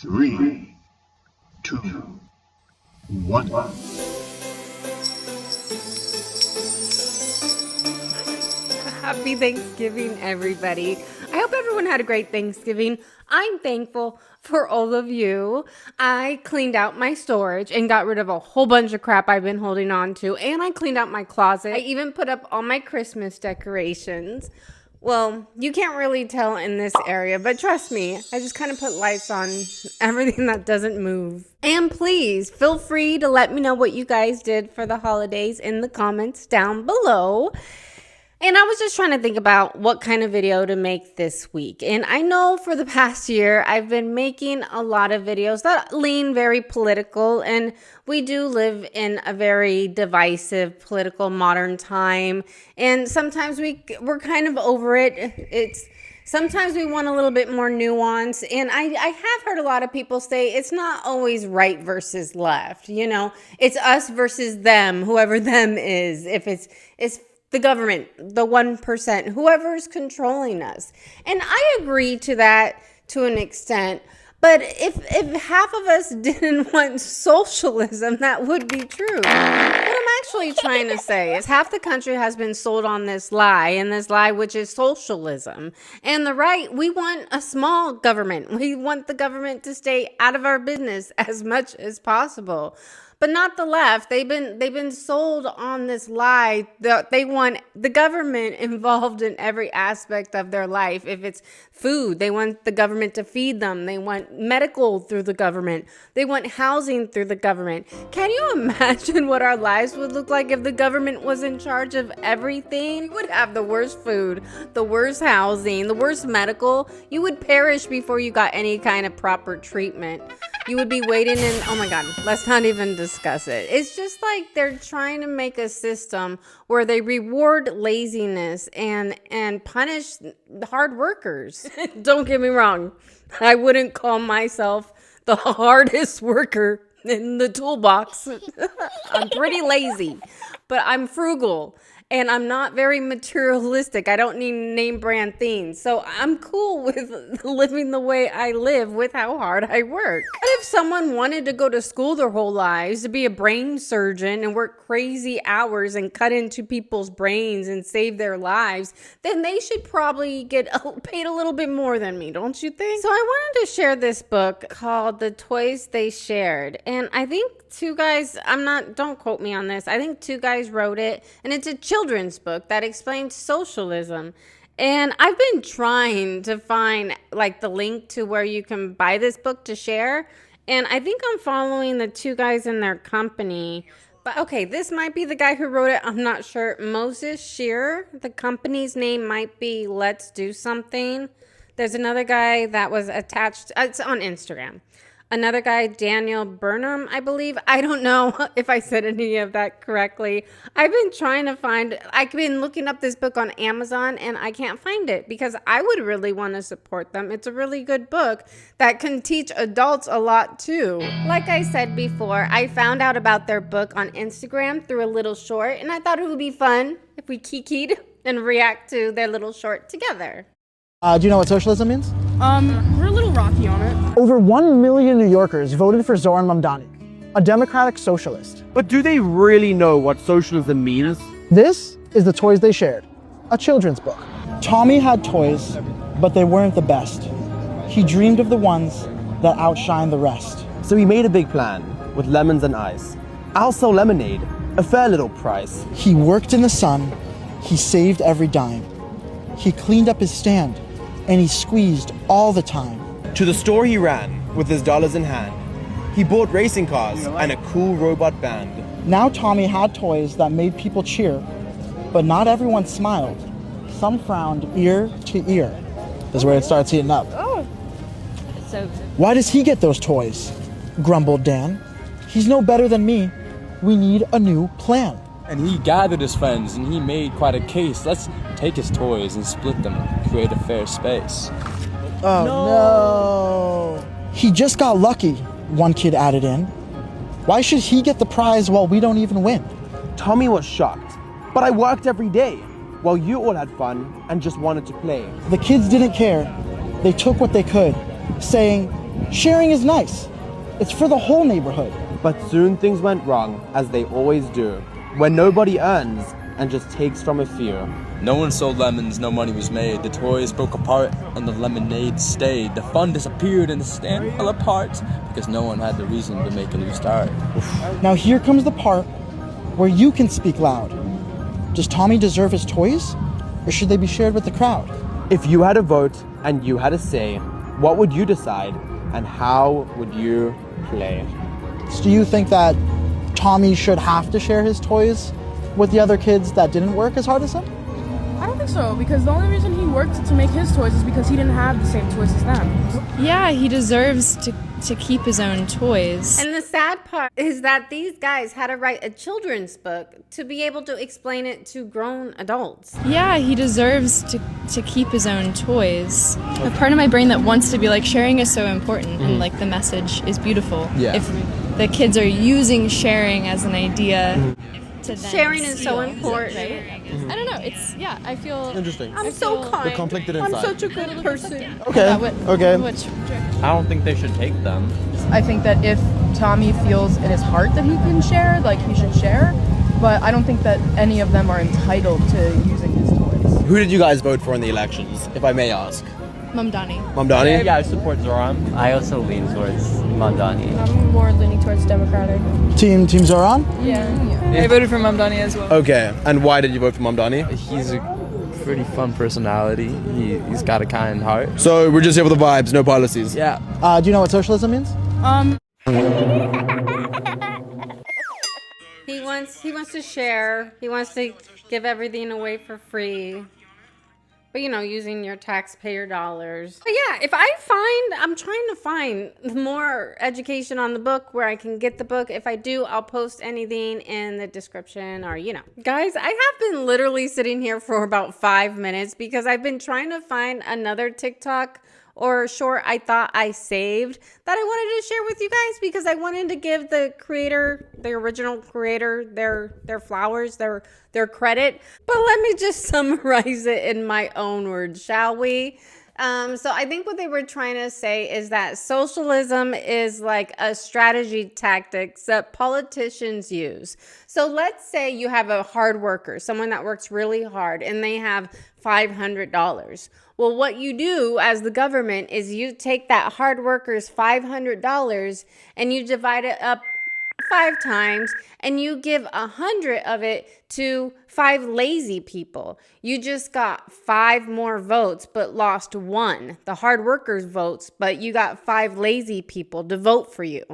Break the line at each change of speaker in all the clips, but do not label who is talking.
3, 2, 1.
Happy Thanksgiving, everybody. I hope everyone had a great Thanksgiving. I'm thankful for all of you. I cleaned out my storage and got rid of a whole bunch of crap I've been holding on to, and I cleaned out my closet. I even put up all my Christmas decorations. Well, you can't really tell in this area, but trust me, I just kind of put lights on everything that doesn't move. And please feel free to let me know what you guys did for the holidays in the comments down below. And I was just trying to think about what kind of video to make this week. And I know for the past year, I've been making a lot of videos that lean very political. And we do live in a very divisive, political, modern time. And sometimes we're kind of over it. Sometimes we want a little bit more nuance. And I have heard a lot of people say it's not always right versus left. You know, it's us versus them, whoever them is. If it's the government, the 1%, whoever's controlling us. And I agree to that to an extent. But if half of us didn't want socialism, that would be true. What I'm actually trying to say is half the country has been sold on this lie, and this lie, which is socialism. And the right, we want a small government. We want the government to stay out of our business as much as possible. But not the left. They've been sold on this lie that they want the government involved in every aspect of their life. If it's food, they want the government to feed them. They want medical through the government. They want housing through the government. Can you imagine what our lives would look like if the government was in charge of everything? We would have the worst food, the worst housing, the worst medical. You would perish before you got any kind of proper treatment. You would be waiting in, oh my God, let's not even discuss it. It's just like they're trying to make a system where they reward laziness and punish hard workers. Don't get me wrong. I wouldn't call myself the hardest worker in the toolbox. I'm pretty lazy, but I'm frugal. And I'm not very materialistic. I don't need name brand things. So I'm cool with living the way I live with how hard I work. But if someone wanted to go to school their whole lives to be a brain surgeon and work crazy hours and cut into people's brains and save their lives, then they should probably get paid a little bit more than me, don't you think? So I wanted to share this book called The Toys They Shared. And I think two guys, don't quote me on this. I think two guys wrote it, and it's a children's book that explains socialism. And I've been trying to find like the link to where you can buy this book to share. And I think I'm following the two guys in their company. But okay, this might be the guy who wrote it. I'm not sure. Moses Shearer. The company's name might be Let's Do Something. There's another guy that was attached. It's on Instagram. Another guy, Daniel Burnham, I believe. I don't know if I said any of that correctly. I've been looking up this book on Amazon and I can't find it because I would really want to support them. It's a really good book that can teach adults a lot too. Like I said before, I found out about their book on Instagram through a little short, and I thought it would be fun if we kikied and react to their little short together.
Do you know what socialism means?
We're a little rocky on it.
Over 1 million New Yorkers voted for Zoran Mamdani, a democratic socialist.
But do they really know what socialism means?
This is The Toys They Shared, a children's book. Tommy had toys, but they weren't the best. He dreamed of the ones that outshine the rest.
So he made a big plan with lemons and ice. I'll sell lemonade, a fair little price.
He worked in the sun, he saved every dime. He cleaned up his stand, and he squeezed all the time.
To the store he ran with his dollars in hand. He bought racing cars and a cool robot band.
Now Tommy had toys that made people cheer, but not everyone smiled. Some frowned ear to ear. This is where it starts heating up.
Oh, so
Why does he get those toys? Grumbled Dan. He's no better than me. We need a new plan.
And he gathered his friends and he made quite a case. Let's take his toys and split them, create a fair space.
Oh no. He just got lucky, one kid added in. Why should he get the prize while we don't even win?
Tommy was shocked, but I worked every day while you all had fun and just wanted to play.
The kids didn't care. They took what they could, saying, Sharing is nice. It's for the whole neighborhood.
But soon things went wrong, as they always do, when nobody earns and just takes from a few.
No one sold lemons, no money was made. The toys broke apart and the lemonade stayed. The fun disappeared and the stand fell apart because no one had the reason to make a new start.
Now here comes the part where you can speak loud. Does Tommy deserve his toys, or should they be shared with the crowd?
If you had a vote and you had a say, what would you decide and how would you play?
So do you think that Tommy should have to share his toys with the other kids that didn't work as hard as him?
I don't think so, because the only reason he worked to make his toys is because he didn't have the same toys as them.
Yeah, he deserves to keep his own toys.
And the sad part is that these guys had to write a children's book to be able to explain it to grown adults.
Yeah, he deserves to keep his own toys. A part of my brain that wants to be like, sharing is so important and like the message is beautiful.
Yeah.
If the kids are using sharing as an idea to then
Sharing is so
steal,
important.
right? I don't know, it's, yeah, I feel...
Interesting.
I'm so kind.
We're conflicted
I'm
inside.
such a good person.
Okay.
I don't think they should take them.
I think that if Tommy feels in his heart that he can share, like he should share, but I don't think that any of them are entitled to using his toys.
Who did you guys vote for in the elections, if I may ask?
Mamdani.
Mamdani?
Yeah, I support Zoran. I also lean towards Mandani.
I'm more leaning towards Democratic.
Team Zoran?
Yeah. I voted for Mamdani as well.
Okay, and why did you vote for Mamdani?
He's a pretty fun personality. He's got a kind heart.
So we're just here for the vibes, no policies.
Yeah.
Do you know what socialism means?
He wants to share. He wants to give everything away for free. But, you know, using your taxpayer dollars. But yeah, I'm trying to find more education on the book where I can get the book. If I do, I'll post anything in the description or, you know. Guys, I have been literally sitting here for about 5 minutes because I've been trying to find another TikTok or short I thought I saved that I wanted to share with you guys because I wanted to give the creator, the original creator, their flowers, their credit. But let me just summarize it in my own words, shall we? So I think what they were trying to say is that socialism is like a strategy tactics that politicians use. So let's say you have a hard worker, someone that works really hard, and they have $500. Well, what you do as the government is you take that hard worker's $500 and you divide it up 5 times and you give 100 of it to 5 lazy people. You just got 5 more votes but lost 1, the hard workers' votes, but you got 5 lazy people to vote for you.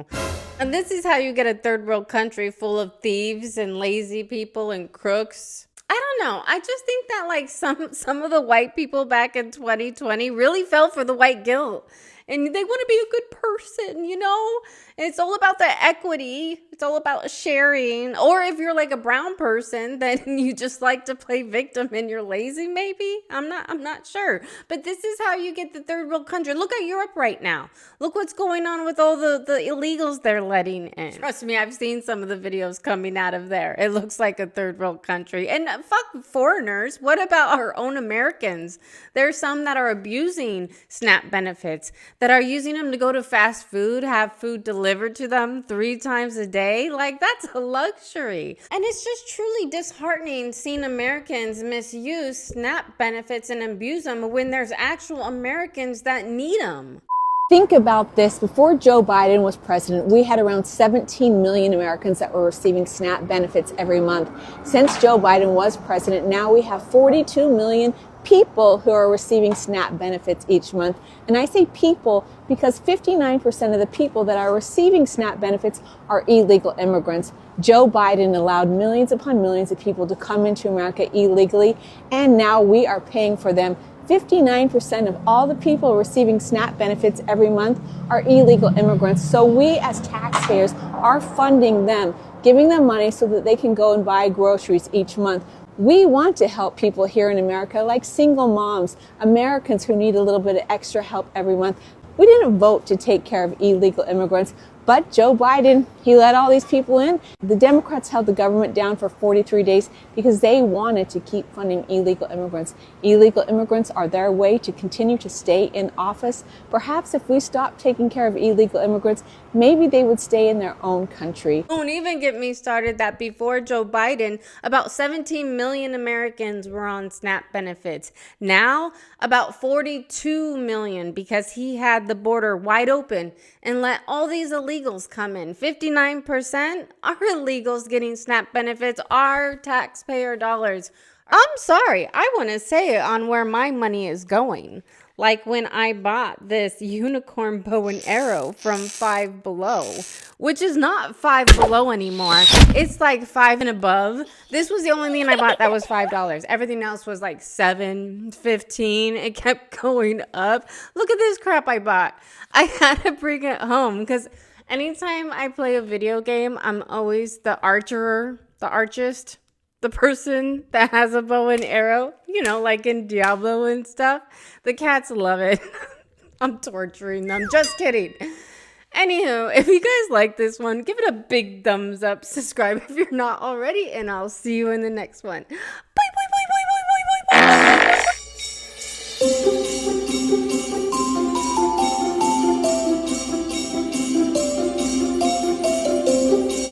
And this is how you get a third world country full of thieves and lazy people and crooks. I don't know. I just think that like some of the white people back in 2020 really fell for the white guilt. And they want to be a good person, you know? And it's all about the equity. It's all about sharing. Or if you're like a brown person, then you just like to play victim and you're lazy, maybe? I'm not sure. But this is how you get the third world country. Look at Europe right now. Look what's going on with all the illegals they're letting in. Trust me, I've seen some of the videos coming out of there. It looks like a third world country. And fuck foreigners. What about our own Americans? There's some that are abusing SNAP benefits, that are using them to go to fast food, have food delivered to them 3 times a day. Like, that's a luxury. And it's just truly disheartening seeing Americans misuse SNAP benefits and abuse them when there's actual Americans that need them.
Think about this. Before Joe Biden was president, we had around 17 million Americans that were receiving SNAP benefits every month. Since Joe Biden was president, now we have 42 million people who are receiving SNAP benefits each month. And I say people because 59% of the people that are receiving SNAP benefits are illegal immigrants. Joe Biden allowed millions upon millions of people to come into America illegally, and now we are paying for them. 59% of all the people receiving SNAP benefits every month are illegal immigrants. So we as taxpayers are funding them, giving them money so that they can go and buy groceries each month. We want to help people here in America, like single moms, Americans who need a little bit of extra help every month. We didn't vote to take care of illegal immigrants, But Joe Biden, he let all these people in. The Democrats held the government down for 43 days because they wanted to keep funding illegal immigrants. Illegal immigrants are their way to continue to stay in office. Perhaps if we stopped taking care of illegal immigrants, maybe they would stay in their own country.
Don't even get me started that before Joe Biden, about 17 million Americans were on SNAP benefits. Now, about 42 million because he had the border wide open and let all these illegals come in. 59% are illegals getting SNAP benefits, our taxpayer dollars. I'm sorry, I want to say it on where my money is going. Like when I bought this unicorn bow and arrow from Five Below, which is not Five Below anymore. It's like Five and Above. This was the only thing I bought that was $5. Everything else was like $7, $15. It kept going up. Look at this crap I bought. I had to bring it home because anytime I play a video game, I'm always the archist. The person that has a bow and arrow, you know, like in Diablo and stuff. The cats love it. I'm torturing them. Just kidding. Anywho, if you guys like this one, give it a big thumbs up. Subscribe if you're not already, and I'll see you in the next one.